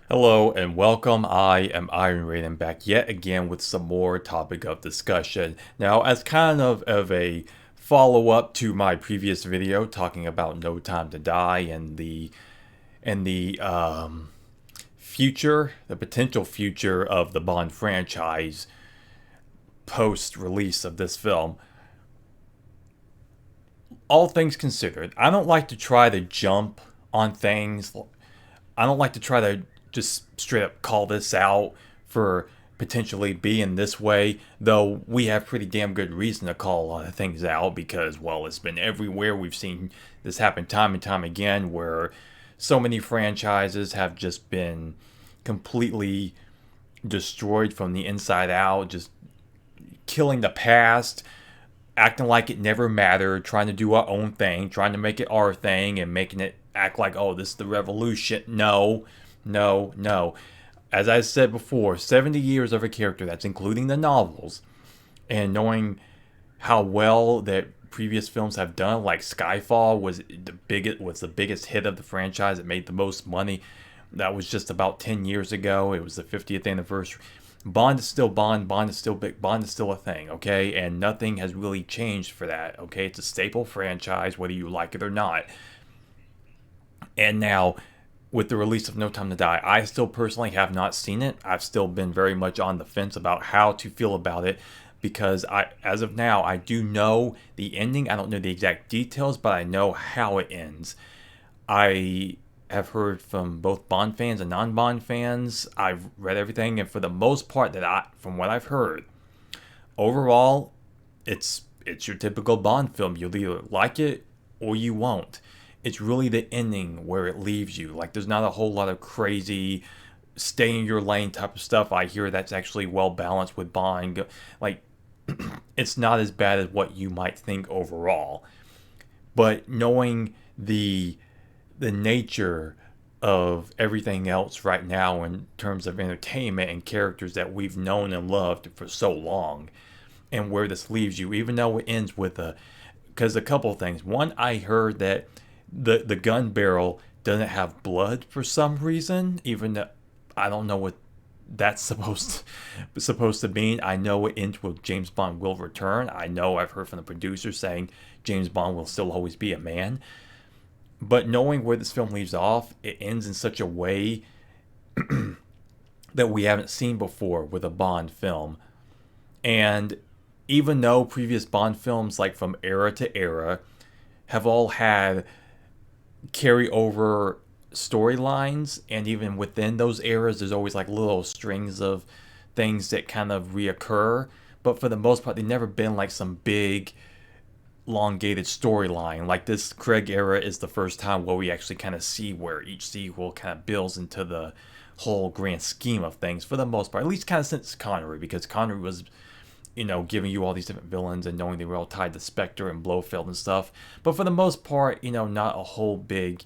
Hello and welcome. I am Iron Raiden back yet again with some more topic of discussion. Now, as kind of a follow up to my previous video talking about No Time to Die and the future, the potential future of the Bond franchise post release of this film. All things considered, I don't like to try to jump on things. I don't like to try to just straight up call this out for potentially being this way, though we have pretty damn good reason to call a lot of things out because, well, it's been everywhere. We've seen this happen time and time again where so many franchises have just been completely destroyed from the inside out, just killing the past, acting like it never mattered, trying to do our own thing, trying to make it our thing, and making it act like, oh, this is the revolution. No, no, no. As I said before, 70 years of a character, that's including the novels, and knowing how well that previous films have done, like Skyfall was the biggest hit of the franchise. It made the most money. That was just about 10 years ago. It was the 50th anniversary. Bond is still Bond. Bond is still big. Bond is still a thing, okay? And nothing has really changed for that, okay? It's a staple franchise, whether you like it or not. And now, with the release of No Time to Die, I still personally have not seen it. I've still been very much on the fence about how to feel about it because as of now, I do know the ending. I don't know the exact details, but I know how it ends. I have heard from both Bond fans and non-Bond fans. I've read everything, and for the most part, from what I've heard, overall, it's your typical Bond film. You'll either like it or you won't. It's really the ending where it leaves you. Like there's not a whole lot of crazy stay in your lane type of stuff. I hear that's actually well balanced with Bond. Like it's not as bad as what you might think overall. But knowing the nature of everything else right now in terms of entertainment and characters that we've known and loved for so long and where this leaves you, even though it ends with because a couple of things. One, I heard that the gun barrel doesn't have blood for some reason, even though I don't know what that's supposed to mean. I know it ends with James Bond will return. I know I've heard from the producers saying James Bond will still always be a man. But knowing where this film leaves off, it ends in such a way that we haven't seen before with a Bond film. And even though previous Bond films, like from era to era, have all had carryover storylines, and even within those eras, there's always like little strings of things that kind of reoccur. But for the most part, they've never been like some big elongated storyline. Like this Craig era is the first time where we actually kind of see where each sequel kind of builds into the whole grand scheme of things for the most part. At least kind of since Connery, because Connery was, giving you all these different villains and knowing they were all tied to Spectre and Blofeld and stuff. But for the most part, not a whole big,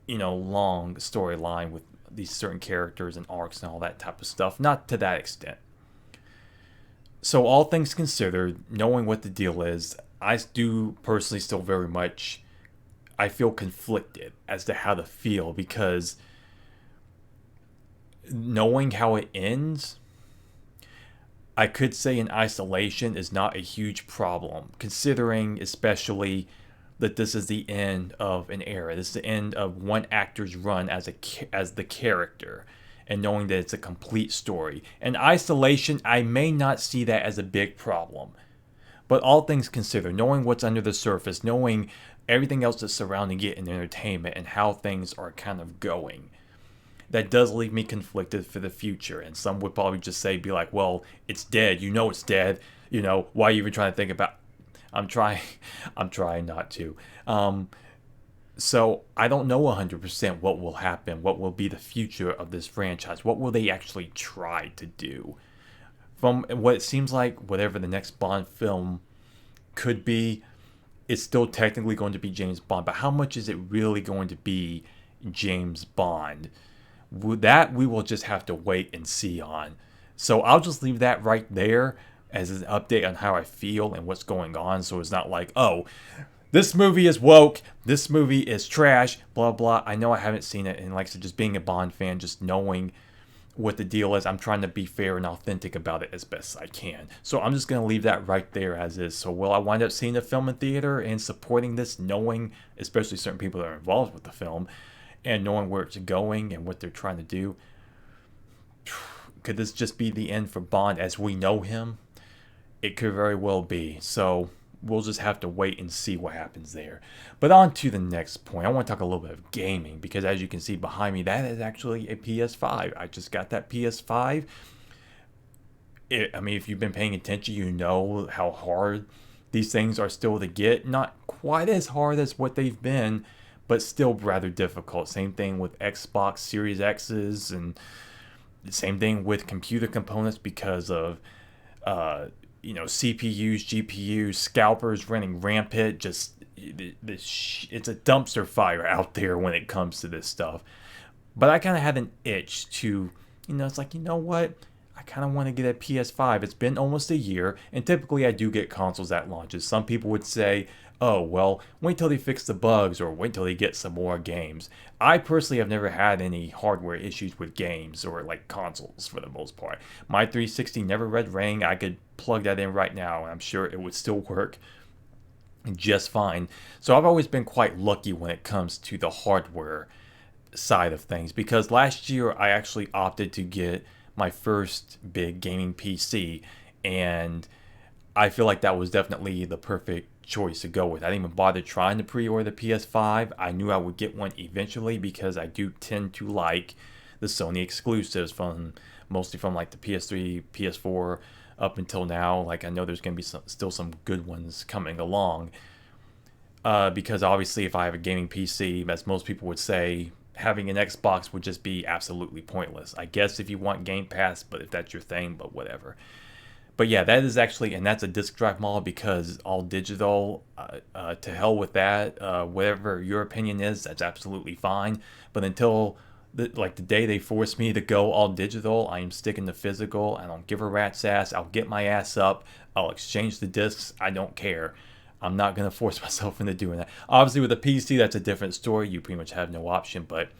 long storyline with these certain characters and arcs and all that type of stuff. Not to that extent. So all things considered, knowing what the deal is, I do personally still very much I feel conflicted as to how to feel because knowing how it ends, I could say in isolation is not a huge problem, considering especially that this is the end of an era. This is the end of one actor's run as the character, and knowing that it's a complete story. In isolation, I may not see that as a big problem. But all things considered, knowing what's under the surface, knowing everything else that's surrounding it in entertainment and how things are kind of going, that does leave me conflicted for the future. And some would probably just be like, well, it's dead. It's dead. Why are you even trying to think about? I'm trying, I'm trying not to. So I don't know 100% what will happen, what will be the future of this franchise, what will they actually try to do. From what it seems like, whatever the next Bond film could be, it's still technically going to be James Bond. But how much is it really going to be James Bond? That we will just have to wait and see on. So I'll just leave that right there as an update on how I feel and what's going on. So it's not like, oh, this movie is woke, this movie is trash, blah blah. I know I haven't seen it, and like I said, just being a Bond fan, just knowing what the deal is, I'm trying to be fair and authentic about it as best I can. So I'm just going to leave that right there as is. So will I wind up seeing the film in theater and supporting this, knowing, especially certain people that are involved with the film, and knowing where it's going and what they're trying to do? Could this just be the end for Bond as we know him? It could very well be. So we'll just have to wait and see what happens there. But on to the next point. I want to talk a little bit of gaming, because as you can see behind me, that is actually a PS5. I just got that PS5. I mean, if you've been paying attention, you know how hard these things are still to get. Not quite as hard as what they've been, but still rather difficult. Same thing with Xbox Series X's, and the same thing with computer components because of CPUs, GPUs, scalpers running rampant. Just it's a dumpster fire out there when it comes to this stuff. But I kind of had an itch to, it's like, what? I kind of want to get a PS5. It's been almost a year, and typically I do get consoles at launches. Some people would say, oh, well, wait till they fix the bugs or wait till they get some more games. I personally have never had any hardware issues with games or like consoles for the most part. My 360 never read Ring. I could plug that in right now, and I'm sure it would still work just fine. So I've always been quite lucky when it comes to the hardware side of things, because last year I actually opted to get my first big gaming PC, and I feel like that was definitely the perfect choice to go with. I didn't even bother trying to pre-order the PS5. I knew I would get one eventually because I do tend to like the Sony exclusives, mostly from like the PS3, PS4 up until now. Like I know there's going to be still some good ones coming along. Because obviously if I have a gaming PC, as most people would say, having an Xbox would just be absolutely pointless. I guess if you want Game Pass, but if that's your thing, but whatever. But yeah, that is actually, and that's a disc drive model because all digital, to hell with that. Whatever your opinion is, that's absolutely fine. But until the day they force me to go all digital, I am sticking to physical. I don't give a rat's ass. I'll get my ass up. I'll exchange the discs. I don't care. I'm not going to force myself into doing that. Obviously, with a PC, that's a different story. You pretty much have no option, but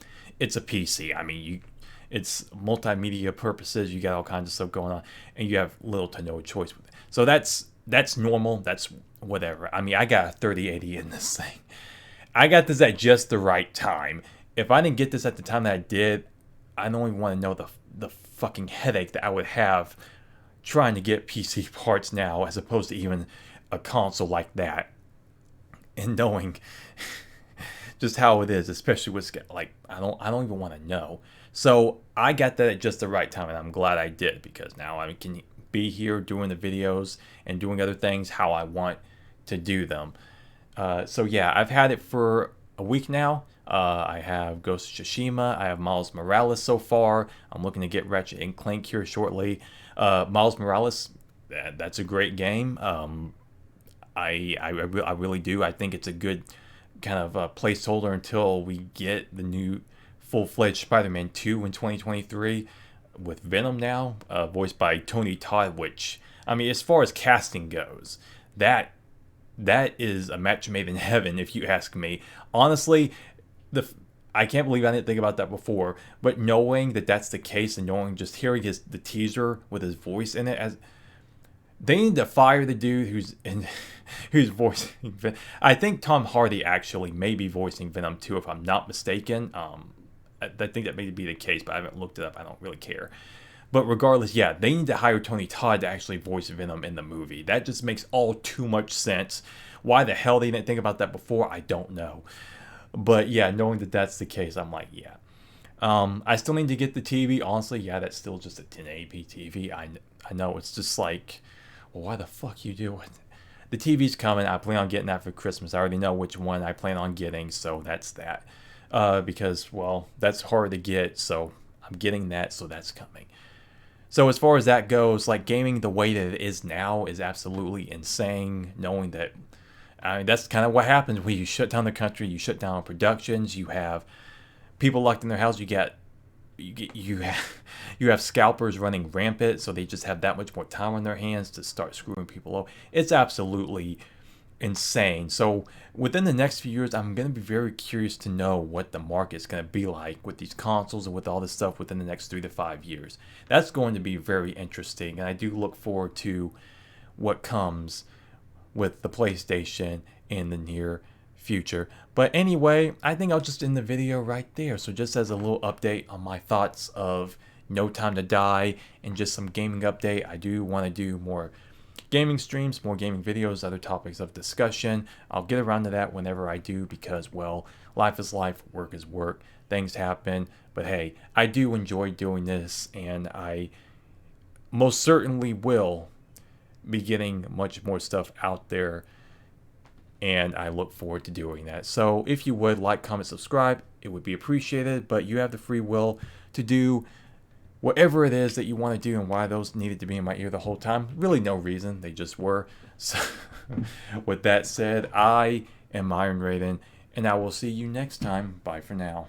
it's a PC. I mean, it's multimedia purposes. You got all kinds of stuff going on, and you have little to no choice with it. So that's normal. That's whatever. I mean, I got a 3080 in this thing. I got this at just the right time. If I didn't get this at the time that I did, I don't even want to know the fucking headache that I would have trying to get PC parts now, as opposed to even a console like that, and knowing just how it is, especially with like I don't even want to know. So I got that at just the right time, and I'm glad I did, because now I can be here doing the videos and doing other things how I want to do them. So yeah, I've had it for a week now. I have Ghost of Tsushima. I have Miles Morales so far. I'm looking to get Ratchet and Clank here shortly. Miles Morales, that's a great game. I really do. I think it's a good kind of placeholder until we get the new full-fledged Spider-Man 2 in 2023 with Venom now, voiced by Tony Todd, which, I mean, as far as casting goes, that is a match made in heaven, if you ask me. Honestly, I can't believe I didn't think about that before, but knowing that that's the case, and knowing, just hearing the teaser with his voice in it, as they need to fire the dude who's voicing Venom. I think Tom Hardy actually may be voicing Venom too, if I'm not mistaken. I think that may be the case, but I haven't looked it up. I don't really care. But regardless, yeah, they need to hire Tony Todd to actually voice Venom in the movie. That just makes all too much sense. Why the hell they didn't think about that before, I don't know. But yeah, knowing that that's the case, I'm like, yeah. I still need to get the TV. Honestly, yeah, that's still just a 1080p TV. I know, it's just like, well, why the fuck you doing? The TV's coming. I plan on getting that for Christmas. I already know which one I plan on getting, so that's that. Because, well, that's hard to get, so I'm getting that, so that's coming. So as far as that goes, like, gaming the way that it is now is absolutely insane, knowing that, I mean, that's kind of what happens when you shut down the country, you shut down productions, you have people locked in their house, you have scalpers running rampant, so they just have that much more time on their hands to start screwing people over. It's absolutely insane. So within the next few years, I'm going to be very curious to know what the market's going to be like with these consoles and with all this stuff within the next 3 to 5 years. That's going to be very interesting, and I do look forward to what comes with the PlayStation in the near future. But anyway, I think I'll just end the video right there. So just as a little update on my thoughts of No Time to Die and just some gaming update, I do want to do more gaming streams, more gaming videos, other topics of discussion. I'll get around to that whenever I do because, well, life is life, work is work, things happen. But hey, I do enjoy doing this, and I most certainly will be getting much more stuff out there, and I look forward to doing that. So if you would like, comment, subscribe, it would be appreciated. But you have the free will to do whatever it is that you want to do, and why those needed to be in my ear the whole time, really no reason, they just were. So with that said, I am Iron Raven, and I will see you next time. Bye for now.